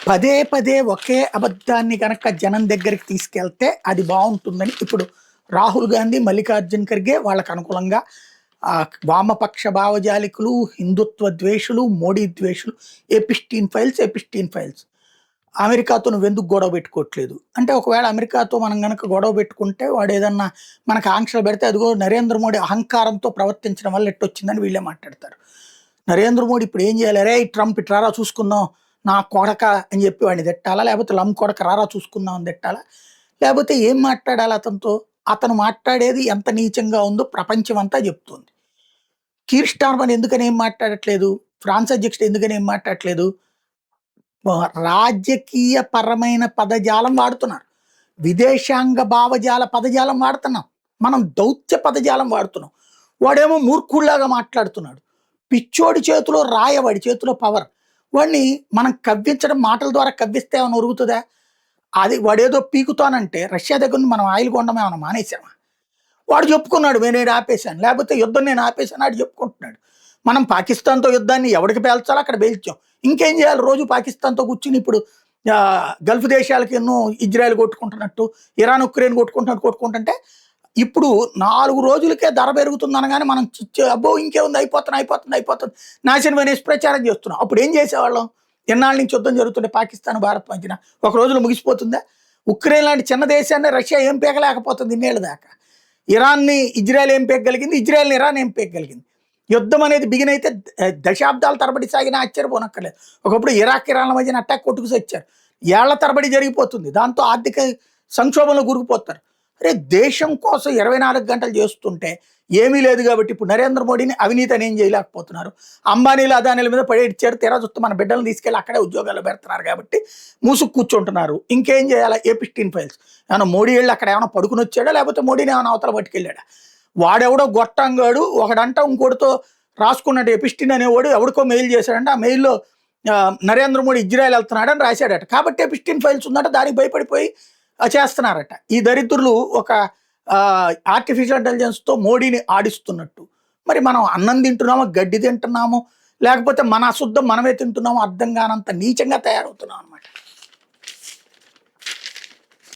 పదే పదే ఒకే అబద్ధాన్ని కనుక జనం దగ్గరికి తీసుకెళ్తే అది బాగుంటుందని ఇప్పుడు రాహుల్ గాంధీ, మల్లికార్జున్ ఖర్గే వాళ్ళకు అనుకూలంగా వామపక్ష భావజాలికులు, హిందుత్వ ద్వేషులు, మోడీ ద్వేషులు, ఎపిస్టీన్ ఫైల్స్ అమెరికాతో నువ్వెందుకు గొడవ పెట్టుకోవట్లేదు అంటే, ఒకవేళ అమెరికాతో మనం గనక గొడవ పెట్టుకుంటే వాడు ఏదన్నా మనకు ఆంక్షలు పెడితే అదిగో నరేంద్ర మోడీ అహంకారంతో ప్రవర్తించడం వల్ల ఎట్టొచ్చిందని వీళ్ళే మాట్లాడతారు. నరేంద్ర మోడీ ఇప్పుడు ఏం చేయాలి? అరే ట్రంప్ ఇటు రారా చూసుకుందాం, నా కొడక అని చెప్పి వాడిని తిట్టాలా? లేకపోతే లం కొడక రారా చూసుకుందాం అని తిట్టాలా? లేకపోతే ఏం మాట్లాడాలి అతనితో? అతను మాట్లాడేది ఎంత నీచంగా ఉందో ప్రపంచం అంతా చెప్తుంది. కీర్ స్టార్మర్ ఎందుకని ఏం మాట్లాడట్లేదు? ఫ్రాన్స్ అధ్యక్షుడు ఎందుకని ఏం మాట్లాడట్లేదు? రాజకీయ పరమైన పదజాలం వాడుతున్నారు. విదేశాంగ భావజాల పదజాలం వాడుతున్నాం. మనం దౌత్య పదజాలం వాడుతున్నాం. వాడేమో మూర్ఖుల్లాగా మాట్లాడుతున్నాడు. పిచ్చోడి చేతిలో రాయ, వాడి చేతిలో పవర్. వాడిని మనం కవ్వించడం, మాటల ద్వారా కవ్విస్తే ఏమైనా ఉరుగుతుందా? అది వాడేదో పీకుతానంటే రష్యా దగ్గర నుంచి మనం ఆయిల్ కొనడం ఏమైనా మానేసామా? వాడు చెప్పుకున్నాడు నేను ఆపేశాను, లేకపోతే యుద్ధం నేను ఆపేశాను ఆడు చెప్పుకుంటున్నాడు. మనం పాకిస్తాన్తో యుద్ధాన్ని ఎవరికి పేల్చాలో అక్కడ పేల్చాం. ఇంకేం చేయాలి? రోజు పాకిస్తాన్తో కూర్చుని ఇప్పుడు గల్ఫ్ దేశాలకి ఎన్నో ఇజ్రాయెల్ కొట్టుకుంటున్నట్టు, ఇరాన్ ఉక్రెయిన్ కొట్టుకుంటుంటే ఇప్పుడు 4 రోజులకే ధర పెరుగుతుంది అనగానే మనం అబ్బో ఇంకేముంది, అయిపోతుంది నాశనం అనేసి ప్రచారం చేస్తున్నాం. అప్పుడు ఏం చేసేవాళ్ళం? ఎన్నాళ్ళ నుంచి యుద్ధం జరుగుతుండే పాకిస్తాన్ భారత్ మధ్యన, ఒక రోజులో ముగిసిపోతుందా? ఉక్రెయిన్ లాంటి చిన్న దేశాన్ని రష్యా ఏం పీకలేకపోతుంది ఇన్నేళ్ళ దాకా. ఇరాన్ని ఇజ్రాయెల్ ఏం పీకగలిగింది, ఇజ్రాయెల్ని ఇరాన్ ఏం పీకగలిగింది. యుద్ధం అనేది బిగిన్ అయితే దశాబ్దాల తరబడి సాగినా ఆశ్చర్యపోనక్కర్లేదు. ఒకప్పుడు ఇరాన్ల మధ్యన అటాక్ కొట్టుకు వచ్చారు. ఏళ్ల తరబడి జరిగిపోతుంది. దాంతో ఆర్థిక సంక్షోభంలో గురికిపోతారు. అరే దేశం కోసం 24 గంటలు చేస్తుంటే ఏమీ లేదు కాబట్టి ఇప్పుడు నరేంద్ర మోడీని అవినీతి అని ఏం చేయలేకపోతున్నారు. అంబానీలు, అదానీల మీద పడేడ్చారు. తీరా చూస్తే మన బిడ్డలను తీసుకెళ్ళి అక్కడే ఉద్యోగాలు పెడుతున్నారు కాబట్టి మూసుకు కూర్చుంటున్నారు. ఇంకేం చేయాలా? ఎపిస్టీన్ ఫైల్స్ ఏమన్నా మోడీ వెళ్ళి అక్కడ ఏమైనా పడుకుని వచ్చాడా, లేకపోతే మోడీని ఏమైనా అవతల పట్టుకెళ్ళాడా? వాడెవడో గొట్టంగాడు ఒకడంట ఇంకోటితో రాసుకున్నాడు. ఎపిస్టిన్ అనేవాడు ఎవడికో మెయిల్ చేశాడంటే ఆ మెయిల్లో నరేంద్ర మోడీ ఇజ్రాయెల్ వెళ్తున్నాడని రాశాడట. కాబట్టి ఎపిస్టిన్ ఫైల్స్ ఉందట, దానికి భయపడిపోయి చేస్తున్నారట. ఈ దరిద్రులు ఒక ఆర్టిఫిషియల్ ఇంటెలిజెన్స్తో మోడీని ఆడిస్తున్నట్టు. మరి మనం అన్నం తింటున్నామో, గడ్డి తింటున్నామో, లేకపోతే మన అశుద్ధం మనమే తింటున్నామో అర్థం కానంత నీచంగా తయారవుతున్నాం అనమాట.